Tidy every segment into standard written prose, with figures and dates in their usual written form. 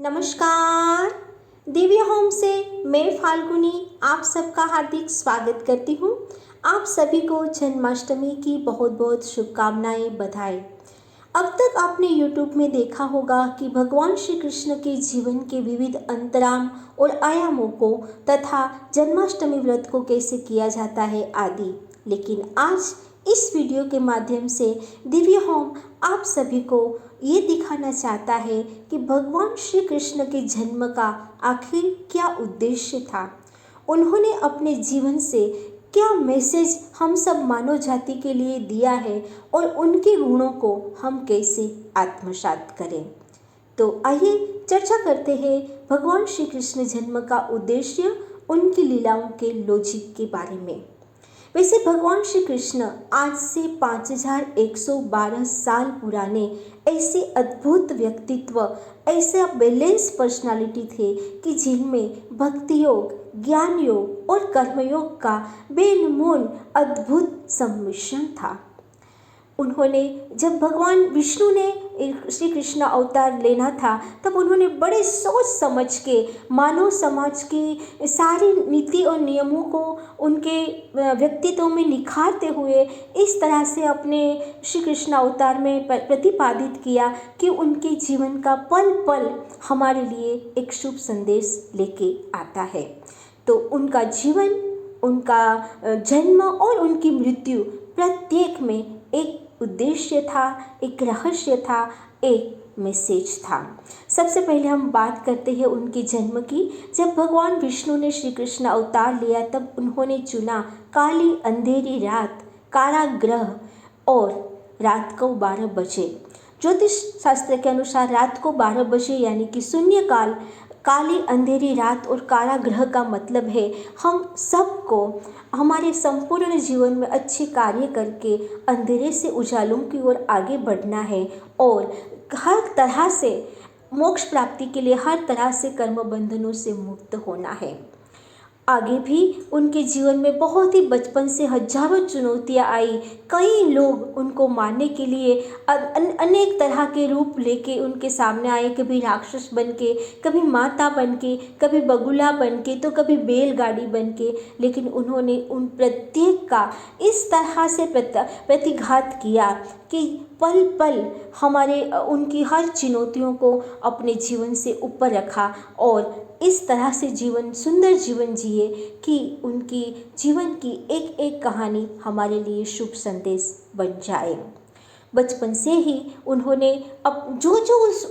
नमस्कार। दिव्य होम से मैं फाल्गुनी आप सबका हार्दिक स्वागत करती हूँ। आप सभी को जन्माष्टमी की बहुत बहुत शुभकामनाएं, बधाई। अब तक आपने YouTube में देखा होगा कि भगवान श्री कृष्ण के जीवन के विविध अंतराल और आयामों को तथा जन्माष्टमी व्रत को कैसे किया जाता है आदि। लेकिन आज इस वीडियो के माध्यम से दिव्य होम आप सभी को ये दिखाना चाहता है कि भगवान श्री कृष्ण के जन्म का आखिर क्या उद्देश्य था। उन्होंने अपने जीवन से क्या मैसेज हम सब मानव जाति के लिए दिया है और उनके गुणों को हम कैसे आत्मसात करें। तो आइए चर्चा करते हैं भगवान श्री कृष्ण जन्म का उद्देश्य, उनकी लीलाओं के लॉजिक के बारे में। वैसे भगवान श्री कृष्ण आज से 5112 साल पुराने ऐसे अद्भुत व्यक्तित्व, ऐसे बैलेंस पर्सनालिटी थे कि जिनमें भक्ति योग, ज्ञान योग और कर्मयोग का बेनमून अद्भुत सम्मिश्रण था। उन्होंने जब भगवान विष्णु ने श्री कृष्ण अवतार लेना था तब उन्होंने बड़े सोच समझ के मानव समाज की सारी नीति और नियमों को उनके व्यक्तित्व में निखारते हुए इस तरह से अपने श्री कृष्ण अवतार में प्रतिपादित किया कि उनके जीवन का पल पल हमारे लिए एक शुभ संदेश लेके आता है। तो उनका जीवन, उनका जन्म और उनकी मृत्यु प्रत्येक में एक उद्देश्य था, एक रहस्य था, एक मैसेज था। सबसे पहले हम बात करते हैं उनके जन्म की। जब भगवान विष्णु ने श्री कृष्ण अवतार लिया तब उन्होंने चुना काली अंधेरी रात, कारागृह और रात को 12 बजे। ज्योतिष शास्त्र के अनुसार रात को 12 बजे यानी कि शून्य काल, काली अंधेरी रात और कारागृह का मतलब है हम सबको हमारे संपूर्ण जीवन में अच्छे कार्य करके अंधेरे से उजालों की ओर आगे बढ़ना है और हर तरह से मोक्ष प्राप्ति के लिए हर तरह से कर्म बंधनों से मुक्त होना है। आगे भी उनके जीवन में बहुत ही बचपन से हजारों चुनौतियां आई। कई लोग उनको मारने के लिए अनेक तरह के रूप लेके उनके सामने आए, कभी राक्षस बन के, कभी माता बन के, कभी बगुला बन के, तो कभी बैलगाड़ी बन के। लेकिन उन्होंने उन प्रत्येक का इस तरह से प्रतिघात किया कि पल पल हमारे उनकी हर चुनौतियों को अपने जीवन से ऊपर रखा और इस तरह से सुंदर जीवन जिए कि उनकी जीवन की एक एक कहानी हमारे लिए शुभ संदेश बन जाए। बचपन से ही उन्होंने अब जो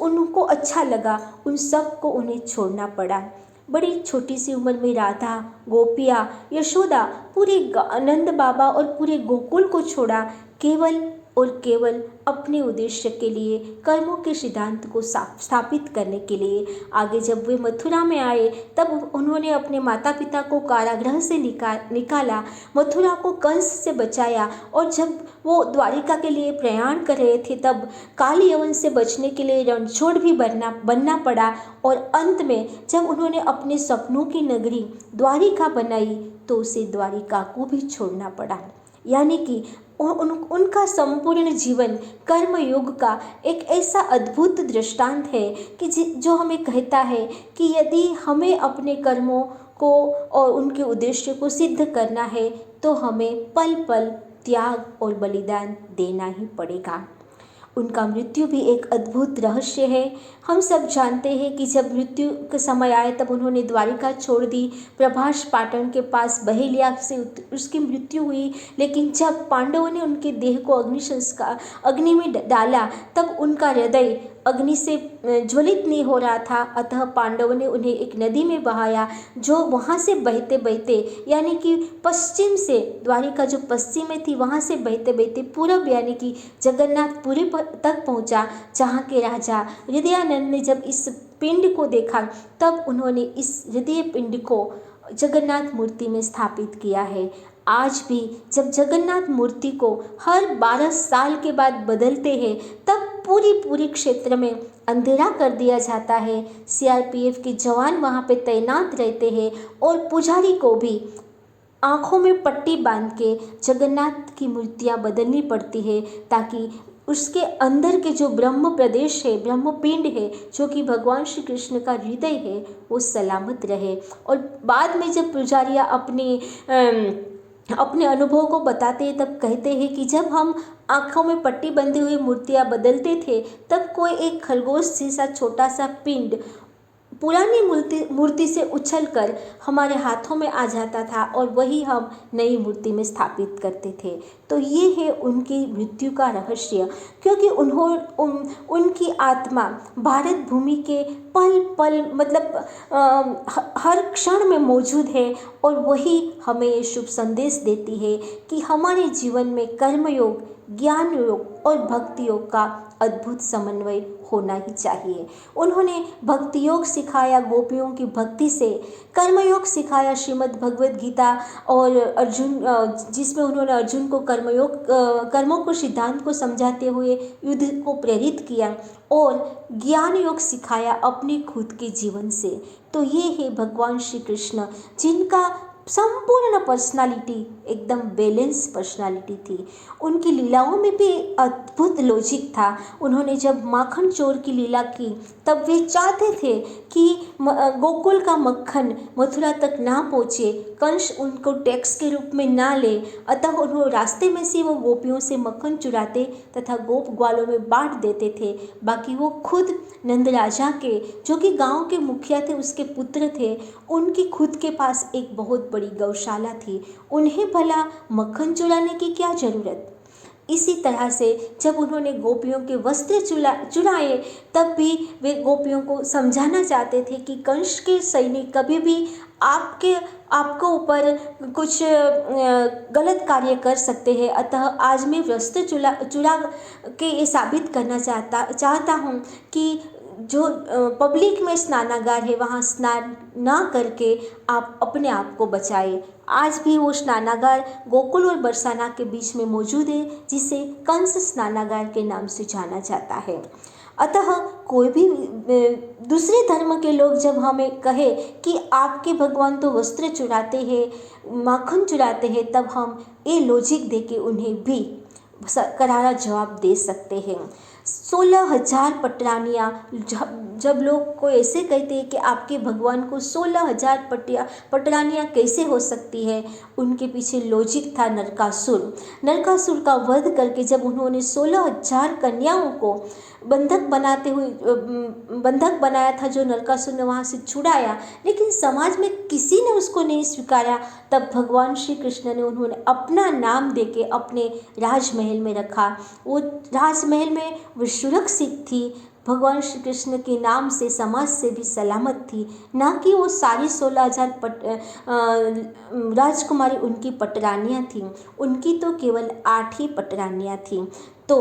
उनको अच्छा लगा उन सब को उन्हें छोड़ना पड़ा। बड़ी छोटी सी उम्र में राधा, गोपिया, यशोदा, पूरे नंद बाबा और पूरे गोकुल को छोड़ा केवल और केवल अपने उद्देश्य के लिए, कर्मों के सिद्धांत को स्थापित करने के लिए। आगे जब वे मथुरा में आए तब उन्होंने अपने माता पिता को कारागृह से निकाला, मथुरा को कंस से बचाया और जब वो द्वारिका के लिए प्रयाण कर रहे थे तब काल यवन से बचने के लिए रणछोड़ भी बनना पड़ा और अंत में जब उन्होंने अपने सपनों की नगरी द्वारिका बनाई तो उसे द्वारिका को भी छोड़ना पड़ा। यानी कि उनका संपूर्ण जीवन कर्म योग का एक ऐसा अद्भुत दृष्टांत है कि जो हमें कहता है कि यदि हमें अपने कर्मों को और उनके उद्देश्य को सिद्ध करना है तो हमें पल पल त्याग और बलिदान देना ही पड़ेगा। उनका मृत्यु भी एक अद्भुत रहस्य है। हम सब जानते हैं कि जब मृत्यु का समय आया तब उन्होंने द्वारिका छोड़ दी, प्रभास पाटन के पास बहेलिया से उसकी मृत्यु हुई। लेकिन जब पांडवों ने उनके देह को अग्नि में डाला तब उनका हृदय अग्नि से ज्वलित नहीं हो रहा था, अतः पांडवों ने उन्हें एक नदी में बहाया जो वहाँ से बहते बहते यानी कि पश्चिम से, द्वारिका जो पश्चिम में थी वहाँ से बहते बहते पूरब यानी कि जगन्नाथपुरी तक पहुँचा, जहाँ के राजा हृदयानंद ने जब इस पिंड को देखा तब उन्होंने इस हृदय पिंड को जगन्नाथ मूर्ति में स्थापित किया है। आज भी जब जगन्नाथ मूर्ति को हर 12 साल के बाद बदलते हैं तब पूरी क्षेत्र में अंधेरा कर दिया जाता है। सीआरपीएफ के जवान वहाँ पे तैनात रहते हैं और पुजारी को भी आँखों में पट्टी बांध के जगन्नाथ की मूर्तियाँ बदलनी पड़ती है ताकि उसके अंदर के जो ब्रह्म प्रदेश है, ब्रह्म पिंड है, जो कि भगवान श्री कृष्ण का हृदय है, वो सलामत रहे। और बाद में जब पुजारियाँ अपने अनुभव को बताते हैं तब कहते हैं कि जब हम आँखों में पट्टी बंधे हुए मूर्तियाँ बदलते थे तब कोई एक खरगोश जैसा छोटा सा पिंड पुरानी मूर्ति से उछलकर हमारे हाथों में आ जाता था और वही हम नई मूर्ति में स्थापित करते थे। तो ये है उनकी मृत्यु का रहस्य, क्योंकि उनकी आत्मा भारत भूमि के पल पल हर क्षण में मौजूद है और वही हमें ये शुभ संदेश देती है कि हमारे जीवन में कर्मयोग, ज्ञान योग और भक्ति योग का अद्भुत समन्वय होना ही चाहिए। उन्होंने भक्ति योग सिखाया गोपियों की भक्ति से, कर्मयोग सिखाया श्रीमद् भगवद गीता और अर्जुन, जिसमें उन्होंने अर्जुन को कर्मों को सिद्धांत को समझाते हुए युद्ध को प्रेरित किया, और ज्ञान योग सिखाया अपने खुद के जीवन से। तो ये है भगवान श्री कृष्ण, जिनका संपूर्ण पर्सनालिटी एकदम बैलेंस पर्सनालिटी थी। उनकी लीलाओं में भी अद्भुत लॉजिक था। उन्होंने जब माखन चोर की लीला की तब वे चाहते थे कि गोकुल का मक्खन मथुरा तक ना पहुँचे, कंस उनको टैक्स के रूप में ना ले, अतः उन्होंने रास्ते में से वो गोपियों से मक्खन चुराते तथा गोप ग्वालों में बांट देते थे। बाकी वो खुद नंद राजा के, जो कि गांव के मुखिया थे, उसके पुत्र थे, उनकी खुद के पास एक बहुत बड़ी गौशाला थी। उन्हें भला मक्खन चुराने की क्या जरूरत। इसी तरह से जब उन्होंने गोपियों के वस्त्र चुराए तब भी वे गोपियों को समझाना चाहते थे कि कंस के सैनिक कभी भी आपको ऊपर कुछ गलत कार्य कर सकते हैं। अतः आज मैं वस्त्र चुरा के ये साबित करना चाहता हूँ कि जो पब्लिक में स्नानागार है वहाँ स्नान ना करके आप अपने आप को बचाए। आज भी वो स्नानागार गोकुल और बरसाना के बीच में मौजूद है, जिसे कंस स्नानागार के नाम से जाना जाता है। अतः कोई भी दूसरे धर्म के लोग जब हमें कहे कि आपके भगवान तो वस्त्र चुराते हैं, माखन चुराते हैं, तब हम ये लॉजिक दे के उन्हें भी करारा जवाब दे सकते हैं। 16,000 पटरानियाँ, जब लोग को ऐसे कहते हैं कि आपके भगवान को 16,000 पटरानियाँ कैसे हो सकती है, उनके पीछे लॉजिक था नरकासुर का वध करके जब उन्होंने 16,000 कन्याओं को बंधक बनाया था, जो नरकासुर ने वहाँ से छुड़ाया, लेकिन समाज में किसी ने उसको नहीं स्वीकारा। तब भगवान श्री कृष्ण ने उन्होंने अपना नाम देके अपने राजमहल में रखा। वो राजमहल में वो सुरक्षित थी, भगवान श्री कृष्ण के नाम से समाज से भी सलामत थी, ना कि वो सारी 16,000 राजकुमारी उनकी पटरानियाँ थीं। उनकी तो केवल 8 ही पटरानियाँ थीं। तो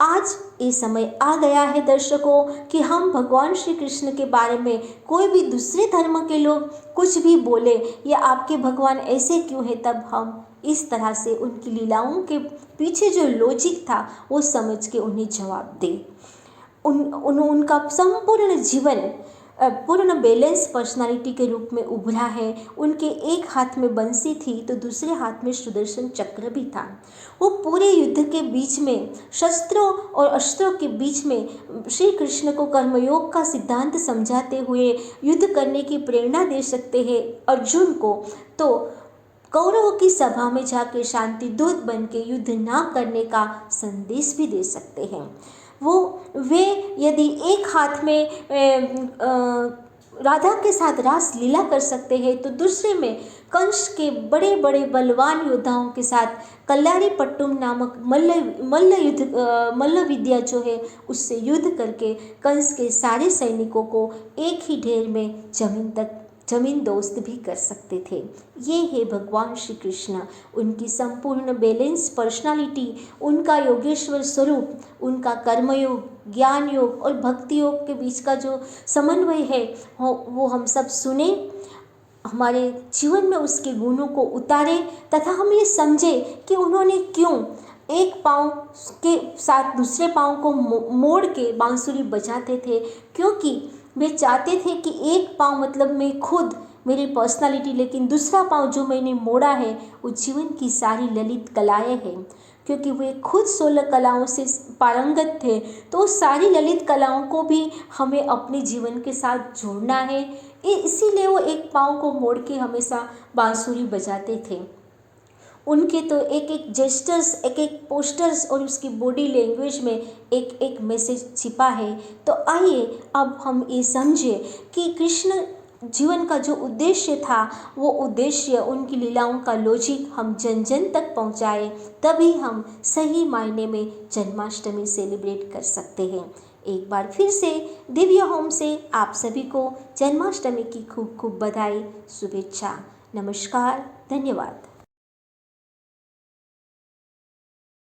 आज ये समय आ गया है दर्शकों कि हम भगवान श्री कृष्ण के बारे में कोई भी दूसरे धर्म के लोग कुछ भी बोले या आपके भगवान ऐसे क्यों है, तब हम इस तरह से उनकी लीलाओं के पीछे जो लॉजिक था वो समझ के उन्हें जवाब दें। उनका संपूर्ण जीवन पूर्ण बैलेंस पर्सनालिटी के रूप में उभरा है। उनके एक हाथ में बंसी थी तो दूसरे हाथ में सुदर्शन चक्र भी था। वो पूरे युद्ध के बीच में, शस्त्रों और अस्त्रों के बीच में श्री कृष्ण को कर्मयोग का सिद्धांत समझाते हुए युद्ध करने की प्रेरणा दे सकते हैं अर्जुन को। तो कौरवों की सभा में जाकर शांति दूत बन के युद्ध ना करने का संदेश भी दे सकते हैं। वे यदि एक हाथ में राधा के साथ रास लीला कर सकते हैं तो दूसरे में कंस के बड़े बड़े बलवान योद्धाओं के साथ कल्याणी पट्टुम नामक मल्ल विद्या जो है उससे युद्ध करके कंस के सारे सैनिकों को एक ही ढेर में जमीन दोस्त भी कर सकते थे। ये है भगवान श्री कृष्ण, उनकी संपूर्ण बैलेंस पर्सनालिटी, उनका योगेश्वर स्वरूप, उनका कर्मयोग, ज्ञान योग और भक्ति योग के बीच का जो समन्वय है वो हम सब सुने, हमारे जीवन में उसके गुणों को उतारे तथा हम ये समझे कि उन्होंने क्यों एक पाँव के साथ दूसरे पाँव को मोड़ के बांसुरी बजाते थे, क्योंकि वे चाहते थे कि एक पाँव मतलब मैं खुद, मेरी पर्सनालिटी, लेकिन दूसरा पाँव जो मैंने मोड़ा है वो जीवन की सारी ललित कलाएं हैं। क्योंकि वे खुद 16 कलाओं से पारंगत थे, तो सारी ललित कलाओं को भी हमें अपने जीवन के साथ जोड़ना है। इसीलिए वो एक पाँव को मोड़ के हमेशा बांसुरी बजाते थे। उनके तो एक एक जेस्टर्स, एक एक पोस्टर्स और उसकी बॉडी लैंग्वेज में एक एक मैसेज छिपा है। तो आइए अब हम ये समझे कि कृष्ण जीवन का जो उद्देश्य था, वो उद्देश्य, उनकी लीलाओं का लॉजिक हम जन जन तक पहुंचाए, तभी हम सही मायने में जन्माष्टमी सेलिब्रेट कर सकते हैं। एक बार फिर से दिव्य होम से आप सभी को जन्माष्टमी की खूब खूब बधाई, शुभेच्छा। नमस्कार, धन्यवाद।